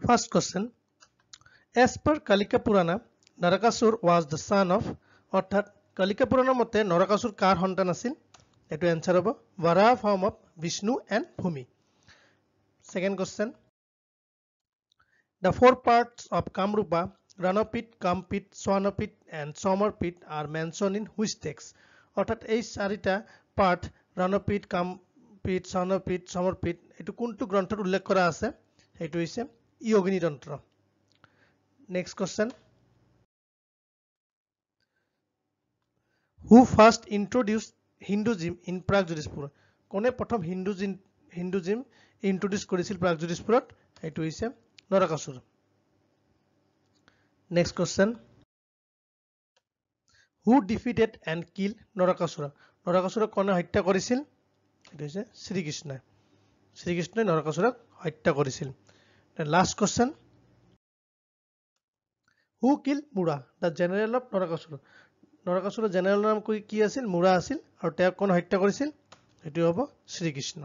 First question. As per Kalika Purana, Narakasur was the son of, অর্থাৎ Kalika Purana মতে Narakasur কার সন্তান আছিল? এটো answer হ'ব Varaha form of Vishnu and Bhumi. Second question. The four parts of Kamrupa, Ranapit, Kampit, Swanapit and Somarpit are mentioned in which text? অর্থাৎ এই চাৰিটা part Ranapit, Kampit, Swanapit, Somarpit এটো কোনটো গ্ৰন্থত উল্লেখ কৰা আছে? এটো হৈছে Yogini তন্ত্ৰ. Next question. Who first introduced Hinduism in Pragjotishpur? কোনে প্ৰথম হিন্দুইজম ইন্ট্ৰোডিউস কৰিছিল প্ৰাগজ্যোতিষপুৰত? এটো হৈছে Narakasur. Next question. Who defeated and killed Narakasura? নৰকাসুৰক কোনে হত্যা কৰিছিল? এটো হৈছে শ্ৰীকৃষ্ণই. শ্ৰীকৃষ্ণই নৰকাসুৰক হত্যা কৰিছিল. The last question. Who killed Mura, the general of Narakasura? নৰকাসুৰৰ জেনেৰেল নাম কি আছিল? মুৰা আছিল আৰু তেওঁক কোনে হত্যা কৰিছিল? এটো হ'ব শ্ৰীকৃষ্ণ.